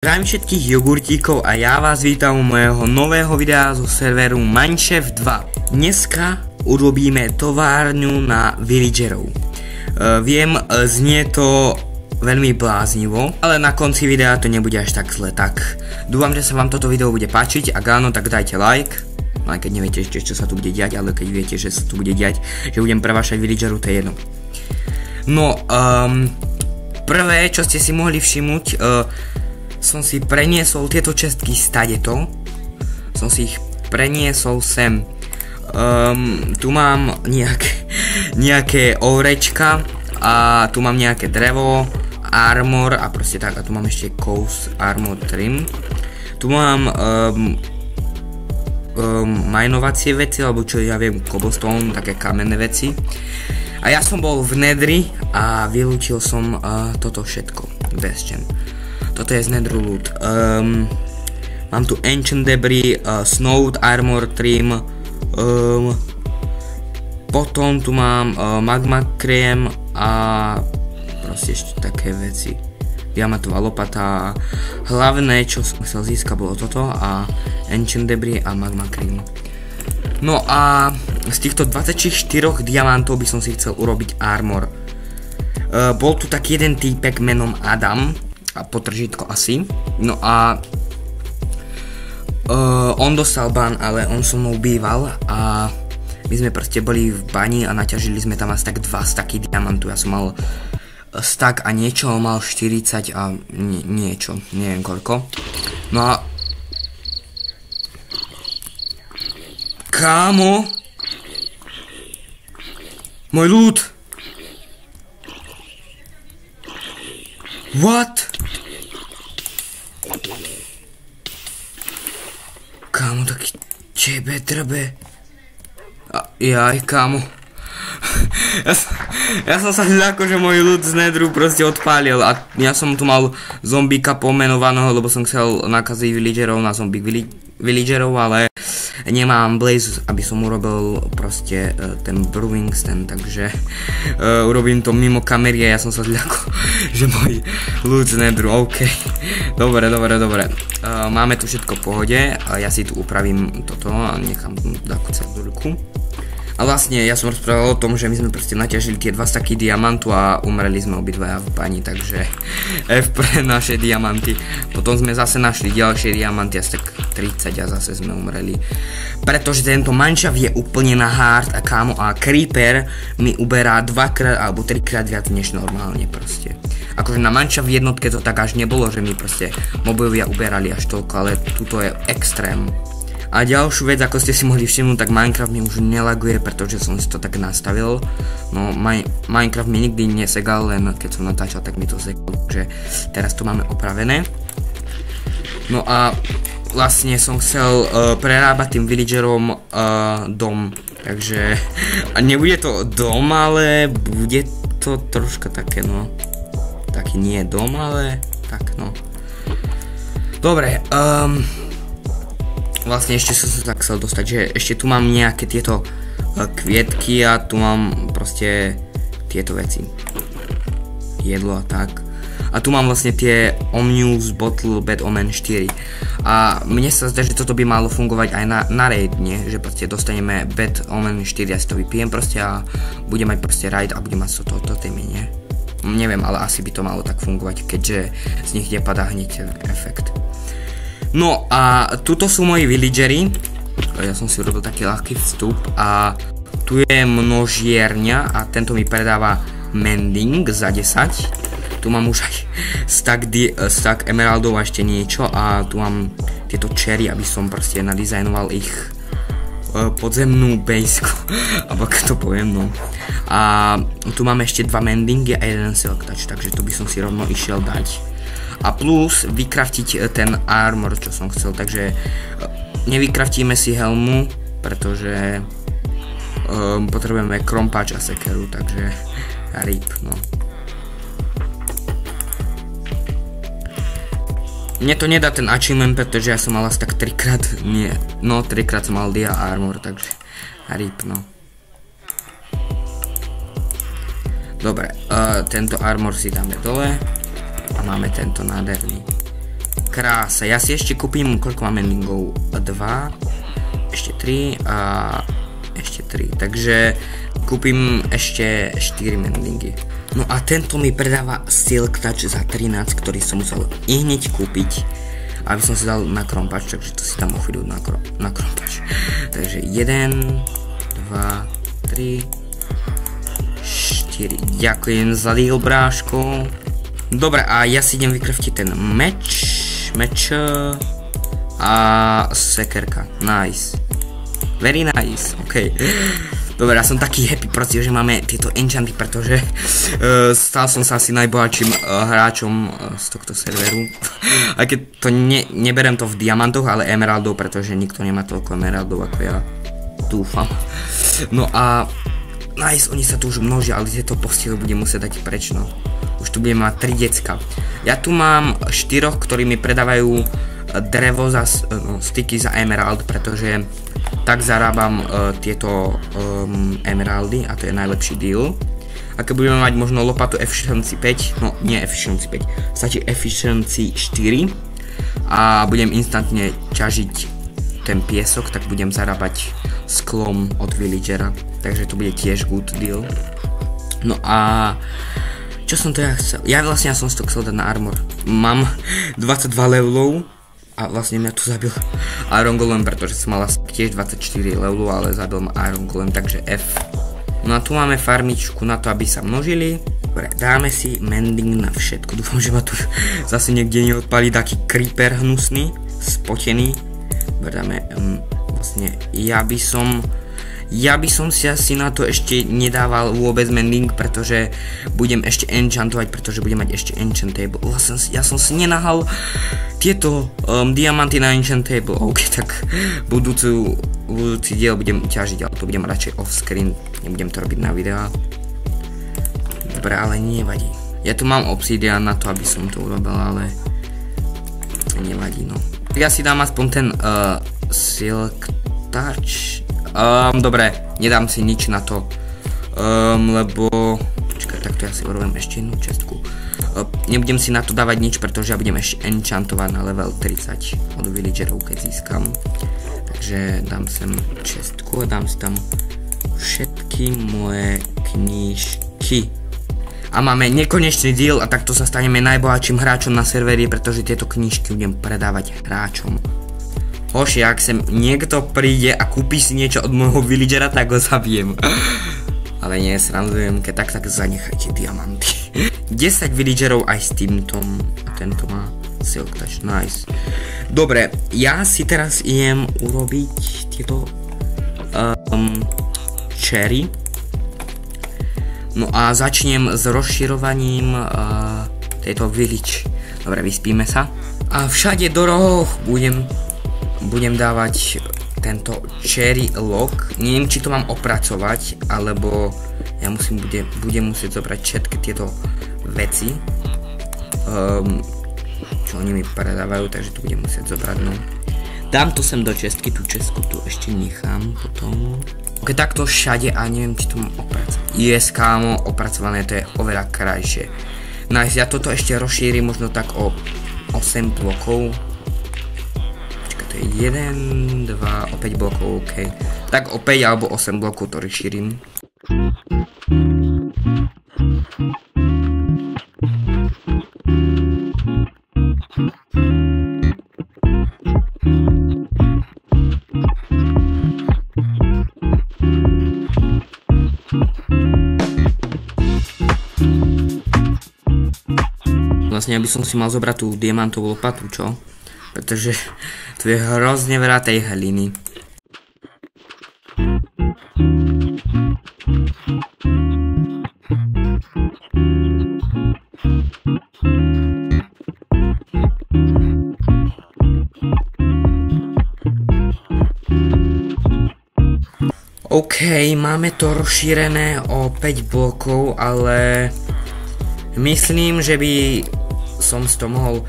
Zdravím všetkých jogurtíkov a ja vás vítam u mojho nového videa zo serveru Minechef 2. Dneska urobíme továrňu na villagerov. Viem, znie to veľmi bláznivo, ale na konci videa to nebude až tak zle. Tak dúfam, že sa vám toto video bude páčiť. Ak áno, tak dajte like. Aj keď neviete ešte, čo sa tu bude diať, ale keď viete, že sa tu bude diať, že budem prevážať villagerov, to je jedno. No, prvé, čo ste si mohli všimnúť, som si preniesol tieto čestky stadeto. Som si ich preniesol sem. Tu mám nejaké ovrečka a tu mám nejaké drevo, armor a proste tak. A tu mám ešte Coast Armor Trim. Tu mám majnovacie veci, alebo čo ja viem, cobblestone, také kamenné veci. A ja som bol v Nedri a vylúčil som toto všetko. Bestčen. Toto je z Nether loot. Mám tu Ancient Debris, Snowed Armor Trim, potom tu mám Magma Cream a proste ešte také veci. Diamantová lopata. Hlavné, čo som chcel získať, bolo toto a Ancient Debris a Magma Cream. No a z týchto 24 diamantov by som si chcel urobiť armor. Bol tu taký jeden týpek menom Adam, a potržítko asi. No a on dostal ban, ale on so mnou býval a my sme proste boli v bani a naťažili sme tam asi tak 2 staky diamantu. Ja som mal stak a niečo, mal 40 a niečo, neviem koľko. No a kámo, môj loot. What? Kámo, taký čebe trbe. Jaj, kámo. Ja som sa ľako, že môj ľud z Nedru proste odpálil a ja som tu mal zombíka pomenovaného, lebo som chcel nakaziť villagerov na zombík villagerov, ale nemám blaze, aby som urobil proste ten brewing stand, takže urobím to mimo kamery a ja som sa ľako, že môj ľud z Nedru, ok. Dobre. Máme tu všetko v pohode, ja si tu upravím toto a nechám takú cedulku. A vlastne ja som rozprával o tom, že my sme proste naťažili tie 2 staky diamantu a umreli sme obidvaja v bani, takže F pre naše diamanty. Potom sme zase našli ďalšie diamanty, asi tak 30 a zase sme umreli. Pretože tento Minechef je úplne na hard a kámo a creeper mi uberá 2-krát alebo 3-krát viac než normálne proste. Akože na Minechef v jednotke to tak až nebolo, že mi proste mobovia uberali až toľko, ale tuto je extrém. A ďalšiu vec, ako ste si mohli všimnúť, tak Minecraft mi už nelaguje, pretože som si to tak nastavil. No, Minecraft mi nikdy nesegal, len keď som natáčal, tak mi to segal, takže teraz to máme opravené. No a vlastne som chcel prerábať tým villagerom dom, takže a nebude to dom, ale bude to troška také, no, taký nie dom, ale tak, no. Dobre, vlastne ešte som sa tak chcel dostať, že ešte tu mám nejaké tieto kvietky a tu mám proste tieto veci. Jedlo a tak. A tu mám vlastne tie Omnius Bottle Bad Omen 4. A mne sa zdá, že toto by malo fungovať aj na raid, nie? Že proste dostaneme Bad Omen 4, ja si to vypijem proste a budem mať proste raid a budem mať toto témy, nie? Neviem, ale asi by to malo tak fungovať, keďže z nich nepadá hneď efekt. No a tuto sú moji villagery. Ja som si urobil taký ľahký vstup a tu je množierňa a tento mi predáva mending za 10. Tu mám už aj stack emeraldov a ešte niečo a tu mám tieto cherry, aby som proste nadizajnoval ich podzemnú baseku, alebo ako to poviem, no. A tu máme ešte 2 mendingy a 1 silk touch, takže tu by som si rovno išiel dať. A plus vykraftiť ten armor, čo som chcel, takže nevykraftíme si helmu, pretože potrebujeme krompáč a sekeru, takže rip, no. Mne to nedá ten achievement, pretože ja som mal asi tak 3-krát, nie, no 3-krát som mal dia armor, takže rip, no. Dobre, tento armor si dáme dole. A máme tento nádherný Krása, ja si ešte kúpim, koľko mám mendingov? 2, ešte 3 a ešte 3, takže kúpim ešte 4 mendingy. No a tento mi predáva Silk Touch za 13, ktorý som musel i hneď kúpiť, aby som si dal na krompač, takže to si tam o chvíľu na krompač. Takže 1, 2, 3, 4, ďakujem za deal, bráško. Dobre, a ja si idem vykraftiť ten meč a sekerka, nice, very nice, ok. Dobre, ja som taký happy proste, že máme tieto enchanty, pretože stal som sa asi najbohatším hráčom z tohto serveru. Aj keď to neberem to v diamantoch, ale emeraldov, pretože nikto nemá toľko emeraldov ako ja, dúfam. No a nice, oni sa tu už množia, ale tieto postiely budem musieť dať preč, no. Už tu budem mať 3 decka. Ja tu mám 4, ktorí mi predávajú drevo za styky za emerald, pretože tak zarábam tieto emeraldy a to je najlepší deal. A keď budeme mať možno lopatu efficiency 5, no nie efficiency 5, stačí efficiency 4 a budem instantne ťažiť ten piesok, tak budem zarábať sklom od villagera, takže to bude tiež good deal. No a čo som to ja chcel? Ja som to chcel dať na armor. Mám 22 levelov a vlastne mňa tu zabil Iron Golem, pretože som mal tiež 24 levelov, ale zabil ma Iron Golem, takže F. No a tu máme farmičku na to, aby sa množili. Dobre, dáme si mending na všetko. Dúfam, že ma tu zase niekde neodpálí taký creeper hnusný, spotený. Dobre, dáme, vlastne ja by som si asi na to ešte nedával vôbec mending, pretože budem ešte enchantovať, pretože budem mať ešte enchant table. Ja som si nenahal tieto diamanty na enchant table. Ok, tak budúci diel budem ťažiť, ale to budem radšej off screen, nebudem to robiť na videa. Dobre, ale nevadí. Ja tu mám obsidian na to, aby som to urobil, ale nevadí, no. Ja si dám aspoň ten Silk Touch. Dobre, nedám si nič na to, lebo, počkaj, takto ja si urobím ešte jednu čestku. Nebudem si na to dávať nič, pretože ja budem ešte enchantovať na level 30 od villagerov, keď získam. Takže dám sem čestku a dám si tam všetky moje knižky. A máme nekonečný deal a takto sa staneme najbohatším hráčom na serveri, pretože tieto knižky budem predávať hráčom. Hoši, ak sem niekto príde a kúpi si niečo od môjho villagera, tak ho zabijem. Ale nie, srandujem, keď tak zanechajte diamanty. 10 villagerov aj s týmto. A tento má Silk Touch, nice. Dobre, ja si teraz idem urobiť tieto cherry. No a začnem s rozširovaním tejto village. Dobre, vyspíme sa. A všade do rohoch budem dávať tento cherry log. Neviem, či to mám opracovať, alebo ja budem musieť zobrať všetky tieto veci, čo oni mi predávajú, takže to budem musieť zobrať, no. Dám to sem do čestky, tú čestku tu ešte nechám potom. Ok, takto všade a neviem, či to mám opracovať. Yes, kámo, opracované, to je oveľa krajšie. Nice, ja toto ešte rozšírim možno tak o 8 blokov. To je 1, 2, o 5 blokov, ok. Tak o 5 alebo 8 blokov to rozšírim. Vlastne ja by som si mal zobrať tú diamantovú lopatu, čo? Pretože tu je hrozne veľa tej hliny. OK, máme to rozšírené o 5 blokov, ale myslím, že by som si to mohol...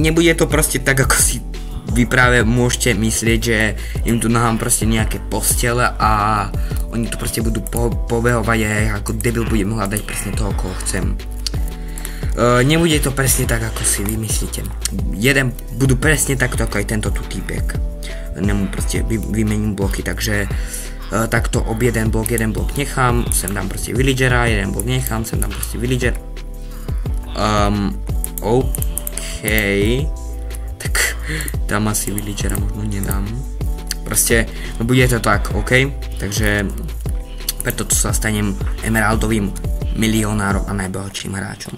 nebude to proste tak, ako si vy práve môžete myslieť, že im tu nahám proste nejaké postele a oni tu proste budú pobehovať a ja ako debil budem hľadať presne toho, koho chcem. Nebude to presne tak, ako si vymyslíte. Budú presne takto, ako aj tento tu týpek. Proste vymením bloky, takže takto jeden blok nechám, sem dám proste villagera, jeden blok nechám, sem dám proste villager. OK, tak tam asi villagera možno nedám. Proste bude to tak, OK, takže preto sa stanem emeraldovým milionárom a najbohatším hráčom.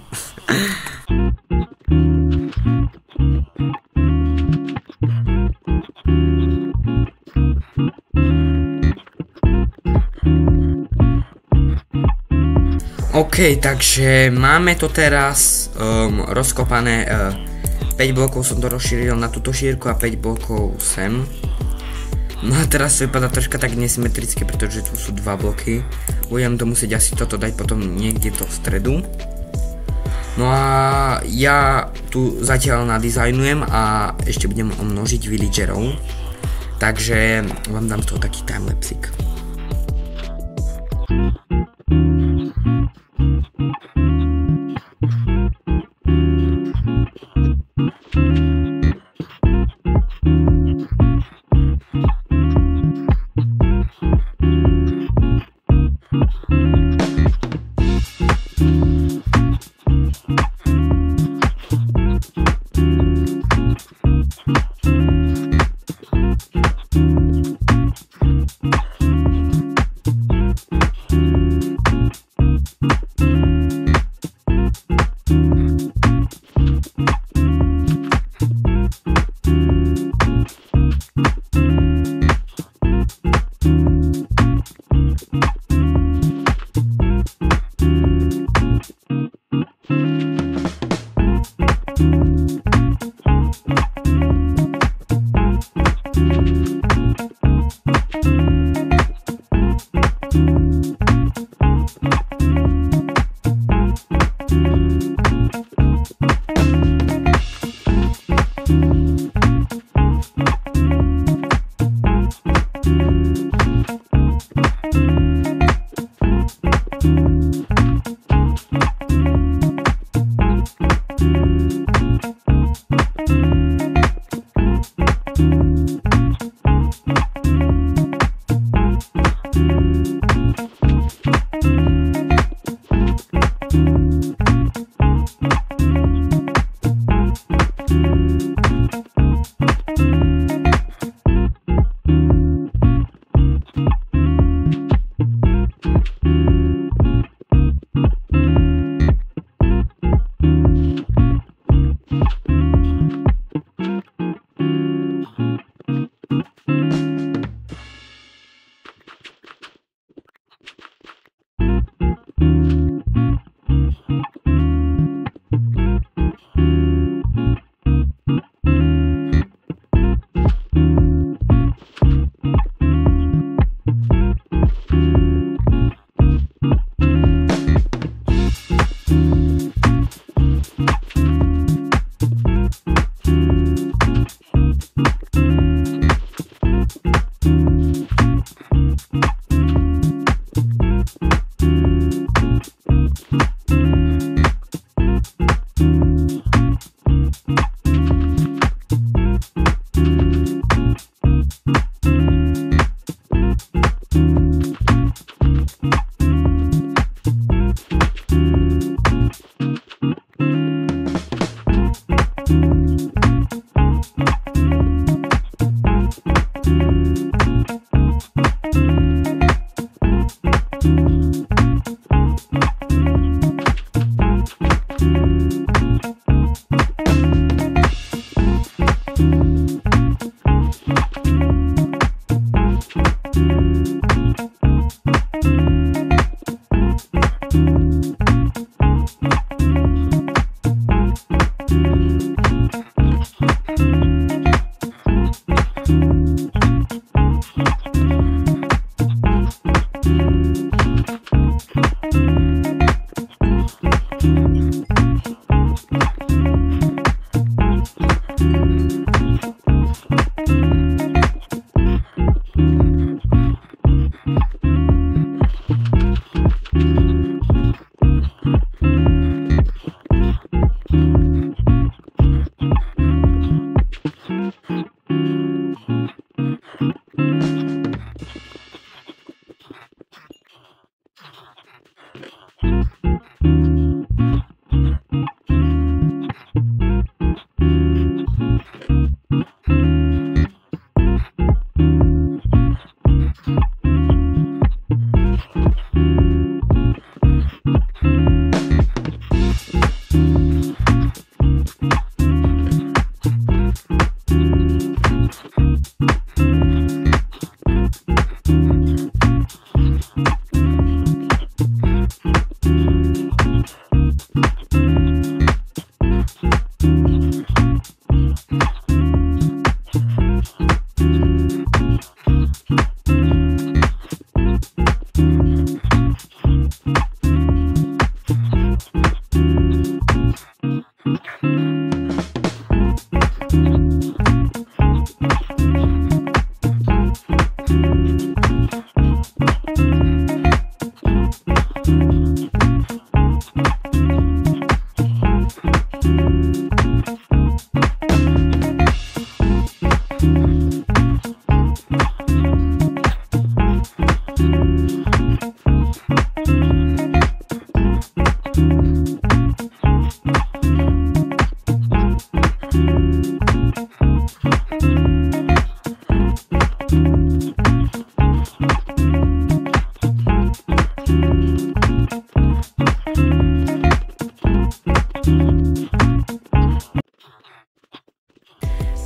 OK, takže máme to teraz rozkopané, 5 blokov som to rozšíril na túto šírku a 5 blokov sem. No a teraz to vypadá troška tak nesymetricky, pretože tu sú 2 bloky. Budem to musieť asi toto dať potom niekde do stredu. No a ja tu zatiaľ nadizajnujem a ešte budem množiť villagerov. Takže vám dám z toho taký timelapsik.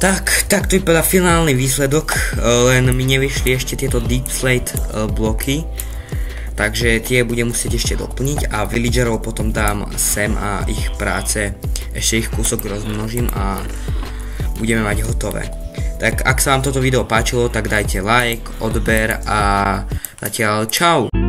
Tak to vypadá finálny výsledok, len mi nevyšli ešte tieto Deep Slate bloky, takže tie budem musieť ešte doplniť a villagerov potom dám sem a ich práce, ešte ich kúsok rozmnožím a budeme mať hotové. Tak ak sa vám toto video páčilo, tak dajte like, odber a zatiaľ čau!